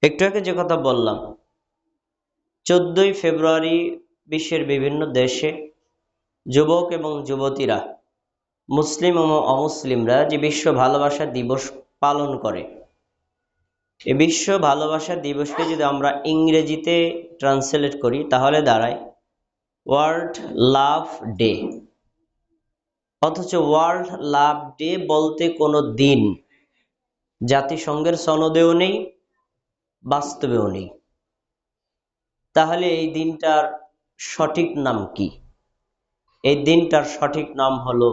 একটু আগে যে কথা বললাম, 14ই ফেব্রুয়ারি বিশ্বের বিভিন্ন দেশে যুবক এবং যুবতীরা, মুসলিম ও অমুসলিমরা যে বিশ্ব ভালোবাসা দিবস পালন করে, এই বিশ্ব ভালোবাসা দিবসকে যদি আমরা ইংরেজিতে ট্রান্সলেট করি তাহলে দাঁড়ায় ওয়ার্ল্ড লাভ ডে। অথচ ওয়ার্ল্ড লাভ ডে বলতে কোনো দিন জাতিসংঘের সনদেও নেই, বাস্তবেও নেই। তাহলে এই দিনটার সঠিক নাম কি? এই দিনটার সঠিক নাম হলো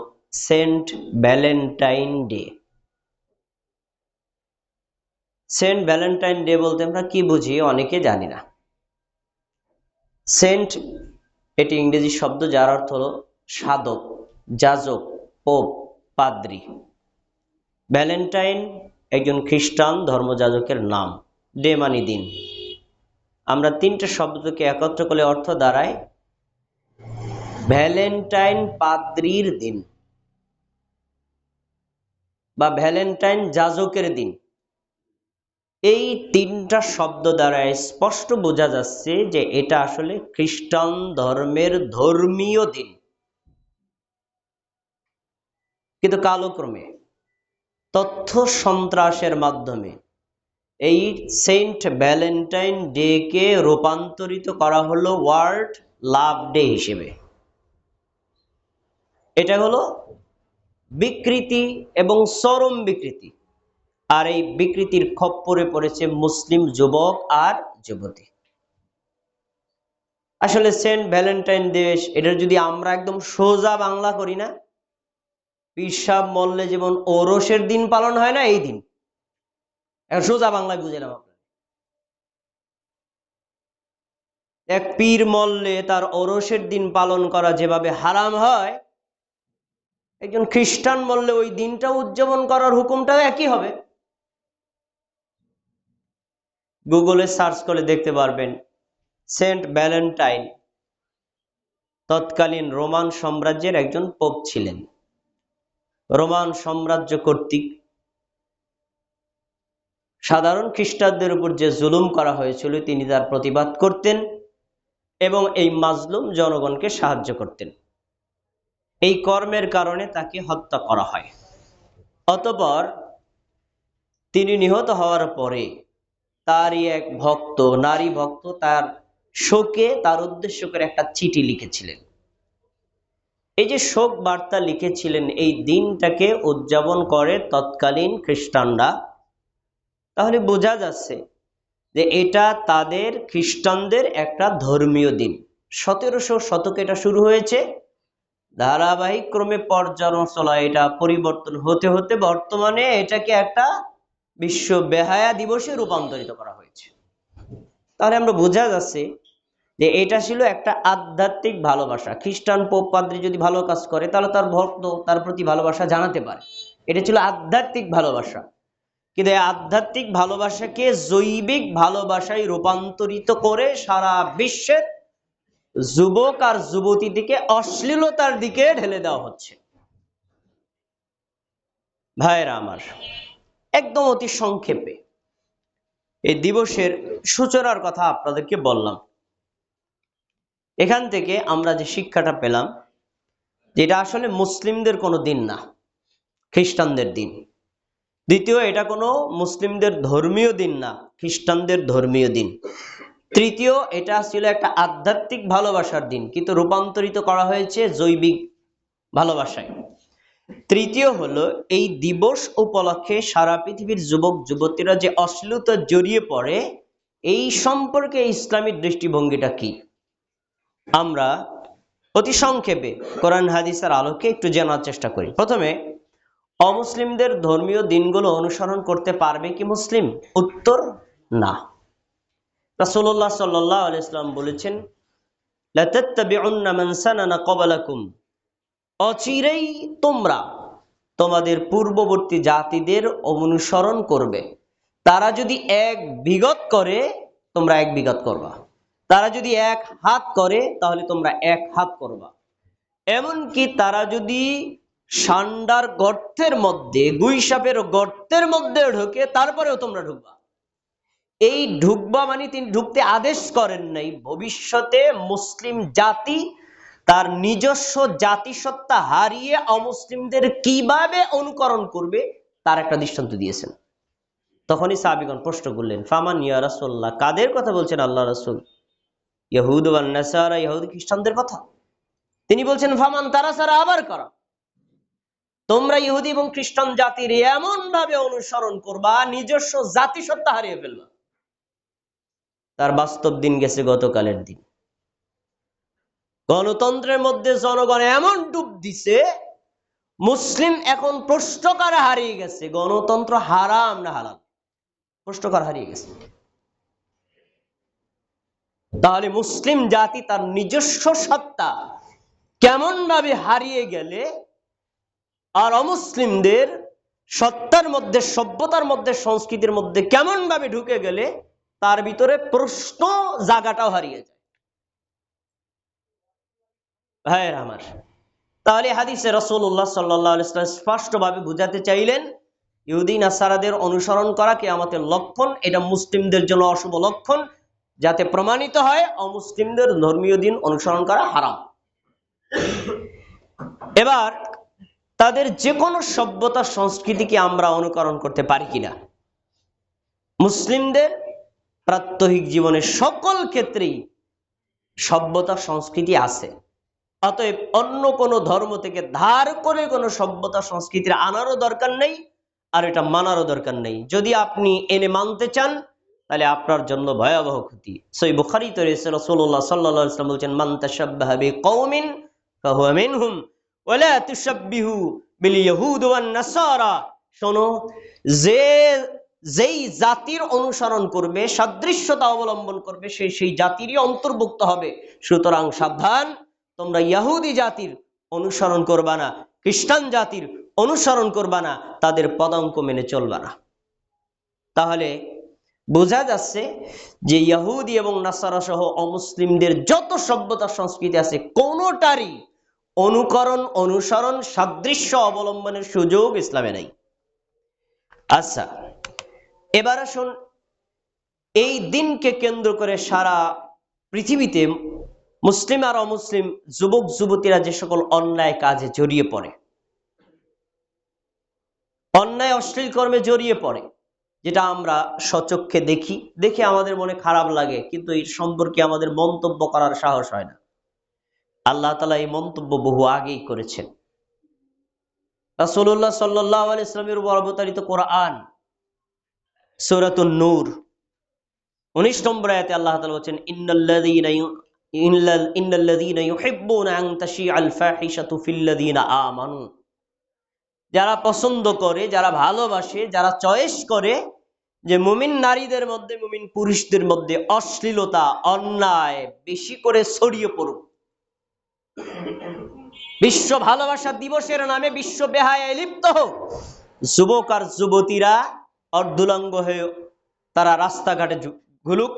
Saint Valentine Day. Saint Valentine Day বলতে আমরা কি বুঝি অনেকে জানি না। সেন্ট এটি ইংরেজি শব্দ, যার অর্থ হলো সাধক, যাজক, পোপ, পাদ্রী। ভ্যালেন্টাইন একজন খ্রিস্টান ধর্মযাজকের নাম। ডে মানে দিন। আমরা তিনটে শব্দকে একত্র করলে অর্থ দাঁড়ায় ভ্যালেন্টাইন পাদ্রীর দিন বা ভ্যালেন্টাইন যাজকের দিন। এই তিনটা শব্দ দ্বারা স্পষ্ট বোঝা যাচ্ছে যে এটা আসলে খ্রিস্টান ধর্মের ধর্মীয় দিন। কিন্তু কালক্রমে তথ্য সন্ত্রাসের মাধ্যমে এই সেন্ট ভ্যালেন্টাইন ডে কে রূপান্তরিত করা হলো ওয়ার্ল্ড লাভ ডে হিসেবে। এটা হলো বিকৃতি এবং চরম বিকৃতি। আর এই বিকৃতির খপ্পরে পড়েছে মুসলিম যুবক আর যুবতী। আসলে সেন্ট ভ্যালেন্টাইন দেশ, এটা যদি আমরা একদম সোজা বাংলা করি না, পীর সাহেব মরলে যেমন ওরসের দিন পালন হয় না, এই দিন এখন সোজা বাংলায় বুঝলাম। আপনার এক পীর মরলে তার ওরসের দিন পালন করা যেভাবে হারাম হয়, একজন খ্রিস্টান মরলে ওই দিনটা উদযাপন করার হুকুমটাও একই হবে। গুগলে সার্চ করে দেখতে পারবেন সেন্ট ভ্যালেন্টাইন তৎকালীন রোমান সাম্রাজ্যের একজন পোপ ছিলেন। রোমান সাম্রাজ্য কর্তৃক সাধারণ খ্রিস্টানদের উপর যে জুলুম করা হয়েছিল তিনি তার প্রতিবাদ করতেন এবং এই মাজলুম জনগণকে সাহায্য করতেন। এই কর্মের কারণে তাকে হত্যা করা হয়। অতঃপর তিনি নিহত হওয়ার পরে তারই এক ভক্ত, নারী ভক্ত, তার শোকে তার উদ্দেশ্য করে একটা চিঠি লিখেছিলেন। এই যে শোক বার্তা লিখেছিলেন, এই দিনটাকে উদযাপন করে তৎকালীন খ্রিস্টানরা। তাহলে বোঝা যাচ্ছে যে এটা তাদের খ্রিস্টানদের একটা ধর্মীয় দিন। 1700 শতকে এটা শুরু হয়েছে, ধারাবাহিক ক্রমে পর্যালোচনা এটা পরিবর্তন হতে হতে বর্তমানে এটাকে একটা বিশ্ব বেহায়া দিবসে রূপান্তরিত করা হয়েছে। তাহলে আমরা বোঝা যাচ্ছে যে এটা ছিল একটা আধ্যাত্মিক ভালোবাসা। খ্রিস্টান পোপ পাদ্রী যদি ভালো কাজ করে তাহলে তার ভক্ত তার প্রতি ভালোবাসা জানাতে পারে। এটা ছিল আধ্যাত্মিক ভালোবাসা। কিন্তু এই আধ্যাত্মিক ভালোবাসাকে জৈবিক ভালোবাসায় রূপান্তরিত করে সারা বিশ্বের যুবক আর যুবতীদিকে অশ্লীলতার দিকে ঢেলে দেওয়া হচ্ছে। ভাইয়েরা আমার, একদম অতি সংক্ষেপে এই দিবসের সূচনার কথা আপনাদেরকে বললাম। এখান থেকে আমরা যে শিক্ষাটা পেলাম, যেটা আসলে মুসলিমদের কোনো দিন না, খ্রিস্টানদের দিন। দ্বিতীয়, এটা কোনো মুসলিমদের ধর্মীয় দিন না, খ্রিস্টানদের ধর্মীয় দিন। তৃতীয়, এটা ছিল একটা আধ্যাত্মিক ভালোবাসার দিন, কিন্তু রূপান্তরিত করা হয়েছে জৈবিক ভালোবাসায়। তৃতীয় হলো, এই দিবস উপলক্ষে সারা পৃথিবীর যুবক যুবতীরা যে অশ্লীলতা জড়িয়ে পড়ে, এই সম্পর্কে ইসলামিক দৃষ্টিভঙ্গিটা কি আমরা অতি সংক্ষেপে কোরআন হাদিসের আলোকে একটু জানার চেষ্টা করি। প্রথমে, অমুসলিমদের ধর্মীয় দিনগুলো অনুসরণ করতে পারবে কি মুসলিম? উত্তর না। রাসূলুল্লাহ সাল্লাল্লাহু আলাইহি ওয়াসাল্লাম বলেছেন, লা তাত্তাবিউন্না মান সানানা ক্বাবলাকুম, অচিরেই তোমরা তোমাদের পূর্ববর্তী জাতিদের অনুসরণ করবে। তারা যদি এক বিগত করে তোমরা এক বিগত করবা, তারা যদি এক হাত করে তাহলে তোমরা এক হাত করবা। এমনকি তারা যদি সান্ডার গর্তের মধ্যে, গুইসাপের গর্তের মধ্যে ঢোকে তারপরেও তোমরা ঢুকবা। এই ঢুকবা মানে তিনি ঢুকতে আদেশ করেন নাই। ভবিষ্যতে মুসলিম জাতি তার নিজস্ব জাতিসত্তা হারিয়ে অমুসলিমদের কিভাবে অনুকরণ করবে তার একটা দৃষ্টান্ত দিয়েছেন। তখনই সাহাবীগণ প্রশ্ন করলেন, ফামান ইয়া রাসূলুল্লাহ, কাদের কথা বলছেন আল্লাহ রাসূল? ইহুদ ওয়ান নাসারা, ইহুদি খ্রিস্টানদের কথা। তিনি বলছেন, ফামান তারা সারা, আবার করা, তোমরা ইহুদি এবং খ্রিস্টান জাতির এমন ভাবে অনুসরণ করবা নিজস্ব জাতিসত্তা হারিয়ে ফেলবা। তার বাস্তব দিন গেছে গতকালের দিন। গণতন্ত্রের মধ্যে জনগণ এমন ডুব দিছে, মুসলিম এখন প্রশ্ন করা হারিয়ে গেছে গণতন্ত্র হারাম না হালাল, প্রশ্ন করা হারিয়ে গেছে। তাহলে মুসলিম জাতি তার নিজস্ব সত্তা কেমন ভাবে হারিয়ে গেলে আর অমুসলিমদের সত্তার মধ্যে, সভ্যতার মধ্যে, সংস্কৃতির মধ্যে কেমন ভাবে ঢুকে গেলে তার ভিতরে প্রশ্ন জায়গাটাও হারিয়ে যায়। ভাইয়ের আমার, তাহলে হাদিসে রাসূলুল্লাহ সাল্লাল্লাহু আলাইহি ওয়াসাল্লাম স্পষ্টভাবে বুঝাতে চাইলেন, ইহুদি নাসারাদের অনুসরণ করা কিয়ামতের লক্ষণ, এটা মুসলিমদের জন্য অশুভ লক্ষণ, যাতে প্রমাণিত হয় অমুসলিমদের ধর্মীয় দিন অনুসরণ করা হারাম। এবার তাদের যে কোনো সভ্যতা সংস্কৃতিকে আমরা অনুকরণ করতে পারি কিনা? মুসলিমদের প্রাত্যহিক জীবনের সকল ক্ষেত্রেই সভ্যতা সংস্কৃতি আছে। অতএব অন্য কোনো ধর্ম থেকে ধার করে কোনো সভ্যতা সংস্কৃতির আনারও দরকার নেই, আর এটা মানারও দরকার নেই। যদি আপনি এনে মানতে চান তাহলে আপনার জন্য ভয়াবহ ক্ষতি। সহিহ বুখারীতে রয়েছে, রাসূলুল্লাহ সাল্লাল্লাহু আলাইহি ওয়াসাল্লাম বলেছেন, মান তাশাব্বাহা বিকওমিন ফাহুয়া মিনহুম ওয়া লা তুশাব্বিহু বিল ইয়াহুদ ওয়ান নাসারা। শোনো, যেই জাতির অনুসরণ করবে, সাদৃশ্যতা অবলম্বন করবে, সেই জাতিরই অন্তর্ভুক্ত হবে। সুতরাং সাবধান, তোমরা ইহুদি জাতির অনুসরণ করবা না, খ্রিস্টান জাতির অনুসরণ করবা না, তাদের পদাঙ্ক মেনে চলবা না। তাহলে বোঝা যাচ্ছে যে ইহুদি এবং নাসারা সহ অমুসলিমদের যত সভ্যতা সংস্কৃতি আছে কোনোটারই অনুকরণ, অনুসরণ, সাদৃশ্য অবলম্বনের সুযোগ ইসলামে নেই। আচ্ছা, এবার আসুন, এই দিনকে কেন্দ্র করে সারা পৃথিবীতে মুসলিম আর অমুসলিম যুবক যুবতীরা যে সকল অন্যায় কাজে জড়িয়ে পড়ে, অন্যায় অশ্লীল কর্মে জড়িয়ে পড়ে, যেটা আমরা স্বচক্ষে দেখে আমাদের মনে খারাপ লাগে, কিন্তু এর সম্পর্কে আমাদের মন্তব্য করার সাহস হয় না। আল্লাহ তাআলা এই মন্তব্য বহু আগেই করেছেন। রাসূলুল্লাহ সাল্লাল্লাহু আলাইহি ওয়াসাল্লামের উপর অবতারিত কোরআন সূরাতুন নূর 19 নম্বর আয়াতে আল্লাহ তাআলা বলেছেন, ইন্নাল্লাযীনা ইউহিব্বুনা আন তাশিআল ফাহিশাতু ফিল্লাযীনা আমানু। যারা পছন্দ করে, যারা ভালোবাসে, যারা চয়েস করে যে মুমিন নারীদের মধ্যে, মুমিন পুরুষদের মধ্যে অশ্লীলতা, অন্যায় বেশি করে ছড়িয়ে পড়ুক, বিশ্ব ভালোবাসা দিবসের নামে বিশ্ব বেহায়ায় লিপ্ত হোক, যুবক আর যুবতীরা অর্ধুলঙ্গ হয়ে তারা রাস্তাঘাটে ঘুরুক,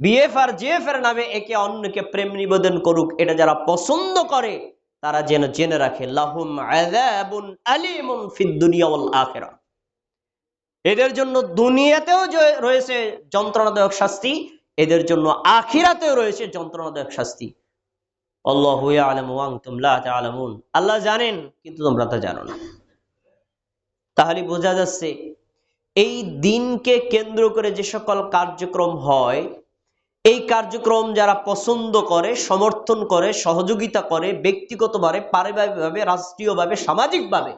বিএফ আর জিএফ এর নামে একে অন্যকে প্রেম নিবেদন করুক, এটা যারা পছন্দ করে তারা যেন জেনে রাখে, লাহুম আযাবুন আলীমুন ফিদ দুনিয়া ওয়াল আখিরাহ। এদের জন্য দুনিয়াতেও রয়েছে যন্ত্রণাদায়ক শাস্তি, এদের জন্য আখিরাতেও রয়েছে যন্ত্রণাদায়ক শাস্তি। আল্লাহু ইয়ালামু ওয়া আনতুম লা তা'লামুন। আল্লাহ জানেন কিন্তু তোমরা তা জানো না। তাহলে বোঝা যাচ্ছে এই দিনকে কেন্দ্র করে যে সকল কার্যক্রম হয়, এই কার্যক্রম যারা পছন্দ করে, সমর্থন করে, সহযোগিতা করে, ব্যক্তিগতভাবে, পারিবারিকভাবে, রাষ্ট্রীয়ভাবে, সামাজিকভাবে,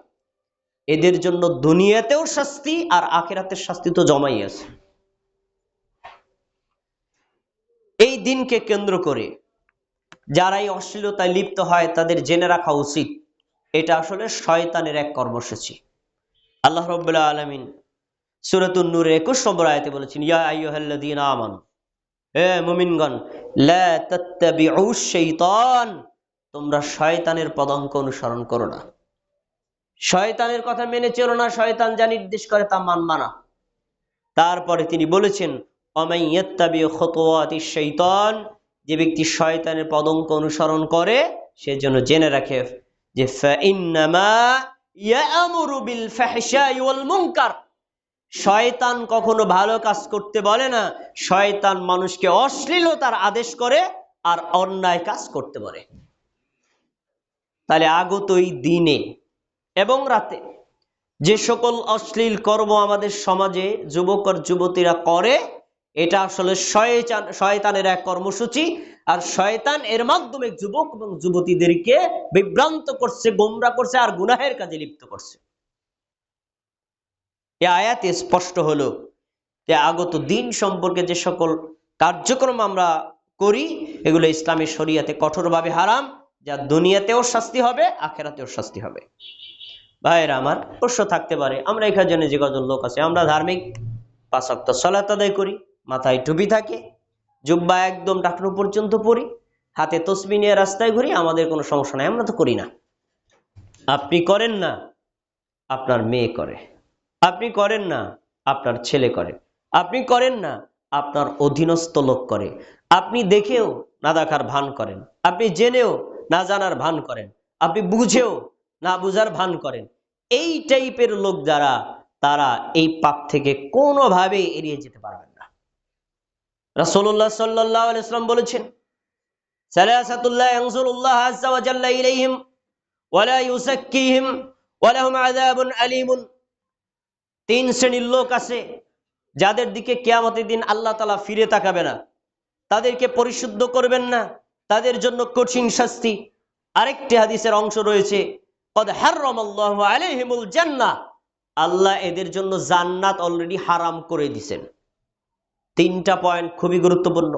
এদের জন্য দুনিয়াতেও শাস্তি আর আখিরাতের শাস্তি তো জমাই আছে। এই দিনকে কেন্দ্র করে যারা এই অশ্লীলতায় লিপ্ত হয় তাদের জেনে রাখা উচিত এটা আসলে শয়তানের এক কর্মসূচি। আল্লাহ রাব্বুল আলামিন সূরাতুন নূরের 21 নম্বর আয়াতে বলেছেন, ইয়া আইয়ুহাল্লাযীনা আমানু, হে মুমিনগণ, লা তাত্তাবিউশ শাইতান, তোমরা শয়তানের পদাঙ্ক অনুসরণ করো না, শয়তানের কথা মেনে চলো না, শয়তান যা নির্দেশ করে তা মানবা না। তারপরে তিনি বলেছেন, ওয়ামান ইয়াত্তাবি খুতুওয়াতিশ শাইতান, যে ব্যক্তি শয়তানের পদাঙ্ক অনুসরণ করে সে যেন জেনে রাখে যে ফাইন্নামা ইয়া'মুরু বিল ফাহশাই ওয়াল মুনকার, শয়তান কখনো ভালো কাজ করতে বলে না, শয়তান মানুষকে অশ্লীলতার আদেশ করে আর অন্যায় কাজ করতে বলে। তাহলে আগত এই দিনে এবং রাতে যে সকল অশ্লীল কর্ম আমাদের সমাজে যুবক আর যুবতীরা করে, এটা আসলে শয়তানের এক কর্মসূচি। আর শয়তান এর মাধ্যমে যুবক এবং যুবতীদেরকে বিভ্রান্ত করছে, গোমরা করছে আর গুনাহের কাজে লিপ্ত করছে। এই আয়াতে স্পষ্ট হলো যে আগত দিন সম্পর্কে যে সকল কার্যক্রম আমরা করি এগুলো ইসলামী শরীয়তে কঠোরভাবে হারাম, যা দুনিয়াতেও শাস্তি হবে, আখিরাতেও শাস্তি হবে। ভাইয়েরা আমার, প্রশ্ন থাকতে পারে আমরা এখানে যে কজন লোক আছে আমরা ধার্মিক, 5 ওয়াক্ত সালাত আদায় করি, মাথায় টুপি থাকে, জুব্বা একদম টাকনু পর্যন্ত পরি, হাতে তসবিহ নিয়ে রাস্তায় ঘুরি, আমাদের কোনো সমস্যা নাই, আমরা তো করি না। আপনি করেন না, আপনার মেয়ে করে। আপনি করেন না, আপনার ছেলে করে। আপনি করেন না, আপনার অধীনস্থ লোক করে। আপনি দেখেও না দেখার ভান করেন, আপনি জেনেও না জানার ভান করেন, আপনি বুঝেও না বুঝার ভান করেন। এই টাইপের লোক যারা, তারা এই পাপ থেকে কোনোভাবেই এড়িয়ে যেতে পারবেন না। রাসূলুল্লাহ সাল্লাল্লাহু আলাইহি ওয়াসাল্লাম বলেছেন, সালাসাতুল্লাহ ইয়ানজুরুল্লাহ আযজা ওয়া জাল্লা ইলাইহিম ওয়া লা ইউযাক্কিহিম ওয়া লাহুম আযাবুন আলীমুন। 3 শ্রেণীর লোক আছে যাদের দিকে কিয়ামতের দিন আল্লাহ তাআলা ফিরে তাকাবে না, তাদেরকে পরিশুদ্ধ করবেন না, তাদের জন্য কঠিন শাস্তি। আরেকটি হাদিসের অংশ রয়েছে, কদ হারামাল্লাহু আলাইহিমুল জান্নাহ, আল্লাহ এদের জন্য জান্নাত অলরেডি হারাম করে দিয়েছেন। 3টা পয়েন্ট খুবই গুরুত্বপূর্ণ।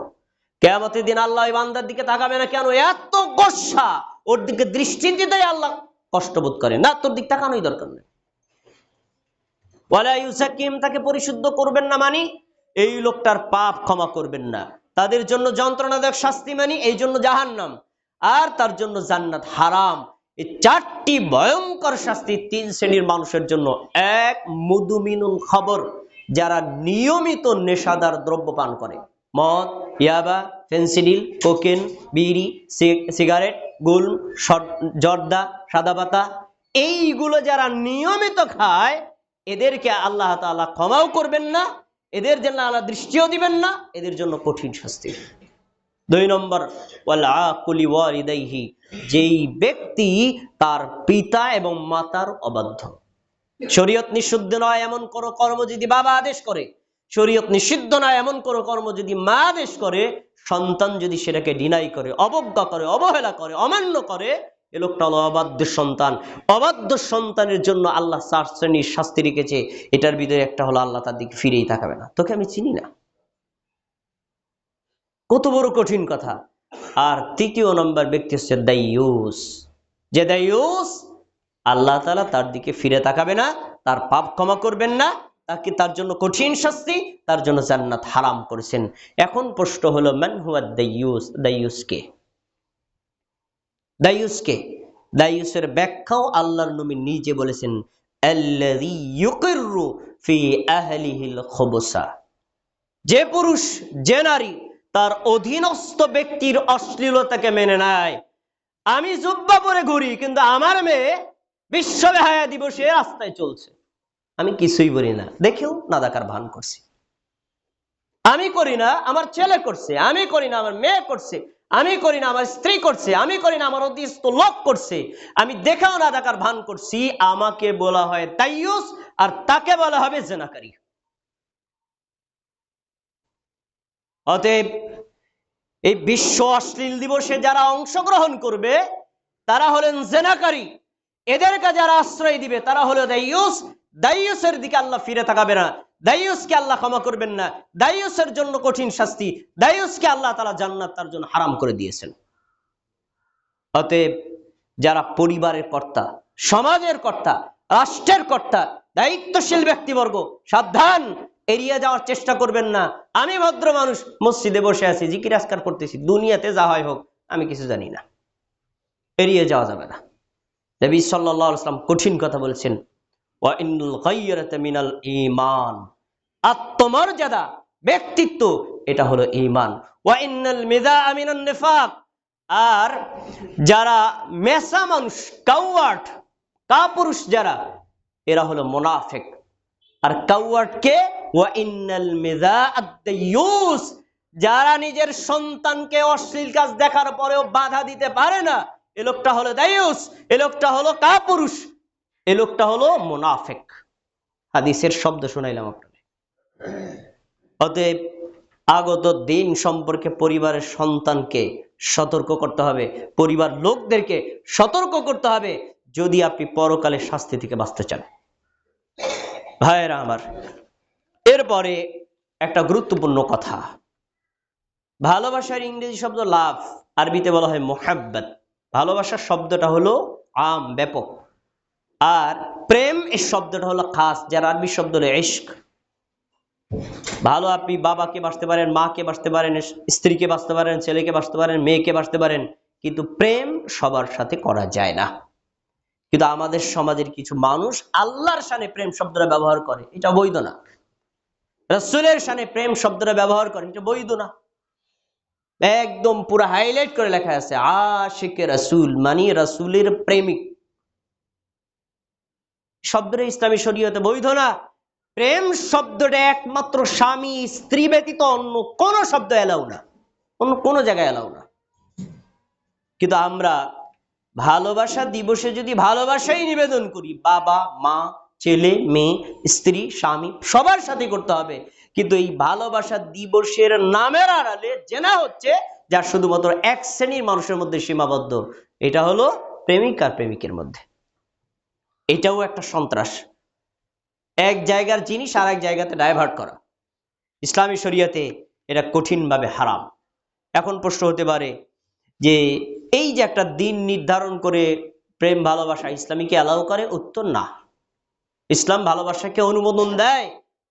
কিয়ামতের দিন আল্লাহ ওই বান্দার দিকে তাকাবে না কেন? এত গোসা, ওর দিকে দৃষ্টি দিতেই আল্লাহ কষ্টবোধ করে না, তোর দিক তাকানোই দরকার নেই। ওয়ালা ইউযাক্কিহিম, তাকে পরিশুদ্ধ করবেন না মানে এই লোকটার পাপ ক্ষমা করবেন না, তাদের জন্য যন্ত্রণাদায়ক শাস্তি মানে এই জন্য জাহান্নাম, আর তার জন্য জান্নাত হারাম। এই 4টি ভয়ঙ্কর শাস্তি 3 শ্রেণীর মানুষের জন্য। এক, মুদমিনুল খবর, যারা নিয়মিত নেশাদার দ্রব্য পান করে, মদ, ইয়াবা, ফেন্সিডিল, কোকেন, বিড়ি, সিগারেট, গুল, জর্দা, সাদা পাতা, এইগুলো যারা নিয়মিত খায় এদেরকে আল্লাহ তাআলা ক্ষমাও করবেন না, এদের জন্য আল্লাহ দৃষ্টিও দিবেন না, এদের জন্য কঠিন শাস্তি। 2 নম্বর, ওয়াল আকুলি ওয়ালিদাইহি, যেই ব্যক্তি তার পিতা এবং মাতার অবাধ্য। শরীয়ত নিষিদ্ধ নয় এমন কোন কর্ম যদি বাবা আদেশ করে, শরীয়ত নিষিদ্ধ নয় এমন কোন কর্ম যদি মা আদেশ করে, সন্তান যদি সেটাকে ডিনাই করে, অবজ্ঞা করে, অবহেলা করে, অমান্য করে, এ লোকটা হলো অবাধ্য সন্তান। অবাধ্য সন্তানের জন্য আল্লাহ 4 শ্রেণীর শাস্তি রেখেছে। এটার ভিতরে একটা হলো আল্লাহ তার দিকে ফিরেই তাকাবে না, তোকে আমি চিনি না। কত বড় কঠিন কথা। আর 3য় নম্বর ব্যক্তি হচ্ছে দাইয়ুস। যে দাইয়ুস, আল্লাহ তাআলা তার দিকে ফিরে তাকাবে না, তার পাপ ক্ষমা করবেন না, তাকে তার জন্য কঠিন শাস্তি, তার জন্য জান্নাত হারাম করেছেন। এখন প্রশ্ন হলো, মান হুয়া দাইয়ুস? দাইয়ুসকে দাইয়ুসকে দাইয়ুসের ব্যাখ্যাও আল্লাহর নবী নিজে বলেছেন, আল্লাযী ইউকিররু ফি আহলিহিল খুবসা। যে পুরুষ, যে নারী তার অধীনস্থ ব্যক্তির অশ্লীলতাকে মেনে নেয়। আমি জুব্বা পরে ঘুরি কিন্তু আমার মেয়ে বিশ্ব বেহায়া দিবসে রাস্তায় চলছে, আমি কিছুই বলি না, দেখেও না দেখার ভান করছি। আমি করি না, আমার ছেলে করছে, আমি করি না, আমার মেয়ে করছে, আমি করি না, আমার স্ত্রী করছে, আমি করি না, আমার অধীনস্থ লোক করছে, আমি দেখাও না দেখার ভান করছি। আমাকে বলা হয় দাইয়ুস, আর তাকে বলা হবে জিনাকারী। অতএব এই বিশ্ব অশ্লীল দিবসে যারা অংশগ্রহণ করবে তারা হলেন জিনাকারী। এদেরকে যারা আশ্রয় দিবে তারা হলো দাইয়ুস। দাইয়ুসের দিকে আল্লাহ ফিরে তাকাবে না, দাইয়ুসকে আল্লাহ ক্ষমা করবেন না, দাইয়ুসের জন্য কঠিন শাস্তি, দাইয়ুসকে আল্লাহ তাআলা জান্নাত তার জন্য হারাম করে দিয়েছেন। অতএব যারা পরিবারের কর্তা, সমাজের কর্তা, রাষ্ট্রের কর্তা, দায়িত্বশীল ব্যক্তিবর্গ, সাবধান, এড়িয়ে যাওয়ার চেষ্টা করবেন না। আমি ভদ্র মানুষ, মসজিদে বসে আছি, জিকির আজকার করতেছি, দুনিয়াতে যা হয় হোক আমি কিছু জানি না, এড়িয়ে যাওয়া যাবে না। নবী সাল্লাল্লাহু আলাইহি ওয়াসাল্লাম কঠিন কথা বলেছেন, ওয়া ইন্নাল গায়রাতা মিনাল ঈমান। আত্মমর্যাদা, ব্যক্তিত্ব, এটা হলো ঈমান। ওয়া ইন্নাল মিযাআ মিনান নিফাক। আর যারা মেসা মানুষ, কাওয়ার্ড, কাপুরুষ যারা, এরা হলো মুনাফিক। আর কাওয়ার্ড কে? ওয়া ইন্নাল মিযাআদ দায়ুস, যারা নিজের সন্তানকে অশ্লীল কাজ দেখার পরেও বাধা দিতে পারে না, এ লোকটা হলো দায়ুস, এ লোকটা হলো কাপুরুষ, এ লোকটা হলো মুনাফিক। হাদিসের শব্দ শুনাইলাম আপনাদের। অতএব আগত দিন সম্পর্কে পরিবারের সন্তানকে সতর্ক করতে হবে, পরিবার লোকদেরকে সতর্ক করতে হবে, যদি আপনি পরকালের শাস্তি থেকে বাঁচতে চান। ভাইয়েরা আমার, এরপরে একটা গুরুত্বপূর্ণ কথা, ভালোবাসার ইংরেজি শব্দ লাভ, আরবিতে বলা হয় মুহাব্বত। ভালোবাসার শব্দটা হলো আম, ব্যাপক, আর প্রেম এই শব্দটা হলো খাস, যার আরবি শব্দ হলো ইশক। ভালো আপনি বাবাকে বাসতে পারেন, মাকে বাসতে পারেন, স্ত্রীকে বাসতে পারেন, ছেলেকে বাসতে পারেন, মেয়েকে বাসতে পারেন, কিন্তু প্রেম সবার সাথে করা যায় না। কিন্তু আমাদের সমাজের কিছু মানুষ আল্লাহর শানে প্রেম শব্দটা ব্যবহার করে, এটা বৈধ না। রাসূলের শানে প্রেম শব্দটা ব্যবহার করে, এটা বৈধ না। একদম পুরো হাইলাইট করে লেখা আছে আশিকে রাসূল, মানে রাসূলের প্রেমিক। শব্দটা ইসলামী শরীয়তে বৈধ না। প্রেম শব্দটা একমাত্র স্বামী স্ত্রী ব্যতীত অন্য কোন শব্দ এলাও না, অন্য কোন জায়গায় এলাও না। কিন্তু আমরা ভালোবাসা দিবসে যদি ভালোবাসাই নিবেদন করি, বাবা মা ছেলে মেয়ে স্ত্রী স্বামী সবার সাথে করতে হবে, কিন্তু এই ভালোবাসা দিবসের নামের আড়ালে জেনা হচ্ছে, যা শুধুমাত্র এক শ্রেণীর মানুষের মধ্যে সীমাবদ্ধ, এটা হলো প্রেমিক আর প্রেমিকের মধ্যে। এটাও একটা সন্ত্রাস, এক জায়গার জিনিস আর এক জায়গাতে ডাইভার্ট করা। ইসলামী শরীয়তে এটা কঠিনভাবে হারাম। এখন প্রশ্ন হতে পারে যে এই যে একটা দিন নির্ধারণ করে প্রেম ভালোবাসা ইসলামী কি অ্যালাউ করে? উত্তর না। ইসলাম ভালোবাসাকে অনুমোদন দেয়,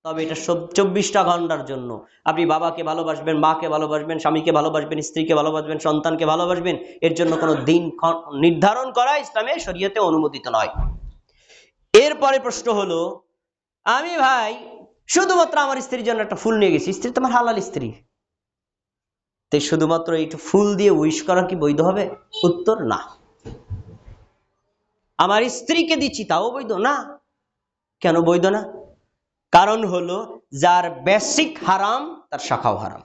তবে এটা 24টা ঘন্টার জন্য। আপনি বাবাকে ভালোবাসবেন, মাকে ভালোবাসবেন, স্বামীকে ভালোবাসবেন, স্ত্রীকে ভালোবাসবেন, সন্তানকে ভালোবাসবেন, এর জন্য কোনো দিন নির্ধারণ করা ইসলামে শরীয়তে অনুমোদিত নয়। এরপরে প্রশ্ন হলো, আমি ভাই শুধুমাত্র আমার স্ত্রীর জন্য একটা ফুল নিয়ে গেছি, স্ত্রী তোমার হালাল স্ত্রী, তো শুধুমাত্র একটু ফুল দিয়ে উইশ করা কি বৈধ হবে? উত্তর না। আমার স্ত্রীকে দিচ্ছি তাও বৈধ না। কেন বৈধ না? কারণ হলো যার বেসিক হারাম তার শাখাও হারাম,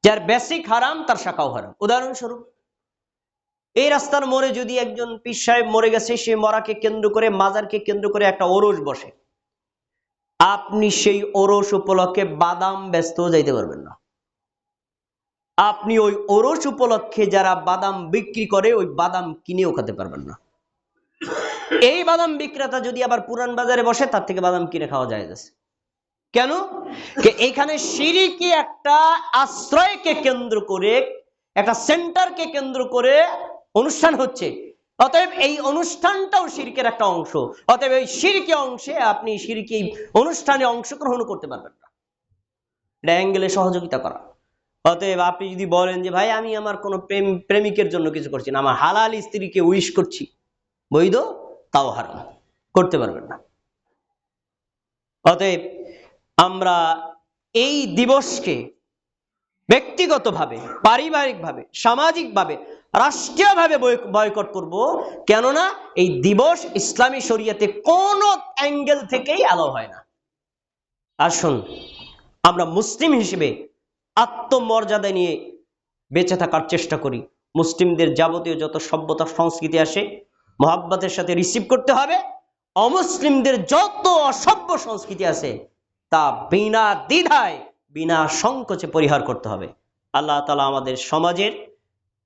যার বেসিক হারাম তার শাখাও হারাম। উদাহরণস্বরূপ, এই রাস্তার মোড়ে যদি একজন পীর সাহেব মরে গেছে, সেই মরাকে কেন্দ্র করে, মাজারকে কেন্দ্র করে একটা ওরস বসে, আপনি সেই ওরস উপলক্ষে বাদাম বেচতেও যাইতে পারবেন না। আপনি ওই ওরস উপলক্ষে যারা বাদাম বিক্রি করে ওই বাদাম কিনেও খেতে পারবেন না। এই বাদাম বিক্রেতা যদি আবার পুরান বাজারে বসে, তার থেকে বাদাম কিনে খাওয়া যায়। কেন? এখানে শিরকি একটা আশ্রয়কে কেন্দ্র করে, একটা সেন্টারকে কেন্দ্র করে অনুষ্ঠান হচ্ছে, অতএব এই অনুষ্ঠানটাও শিরকের একটা অংশ। অতএব এই শিরকি অংশে আপনি শিরকি অনুষ্ঠানে অংশগ্রহণ করতে পারবেন না। এটা অ্যাঙ্গেলে সহযোগিতা করা। অতএব আপনি যদি বলেন যে ভাই আমি আমার কোনো প্রেমিকের জন্য কিছু করছি না, আমার হালাল স্ত্রীকে উইশ করছি, বৈধ? তাও হারাম, করতে পারবেন না। অতএব আমরা এই দিবসকে ব্যক্তিগতভাবে, পারিবারিকভাবে, সামাজিকভাবে, রাষ্ট্রীয়ভাবে বয়কট করব। কেননা এই দিবস ইসলামী শরীয়তে কোন অ্যাঙ্গেল থেকেই অ্যালাউ হয় না। আসুন আমরা মুসলিম হিসেবে আত্মমর্যাদা নিয়ে বেঁচে থাকার চেষ্টা করি। মুসলিমদের যাবতীয় যত সভ্যতা সংস্কৃতি আসে মহাব্বতের সাথে রিসিভ করতে হবে। অমুসলিমদের যত অসভ্য সংস্কৃতি আছে তা বিনা দ্বিধায়, বিনা সংকোচে পরিহার করতে হবে। আল্লাহ তাআলা আমাদের সমাজের,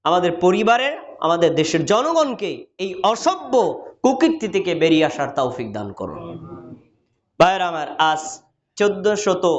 আমাদের পরিবারের, আমাদের দেশের জনগণকে এই অসভ্য কুকীর্তি থেকে বেরিয়ে আসার তৌফিক দান করুন। ভাইরা আমার, আজ 1400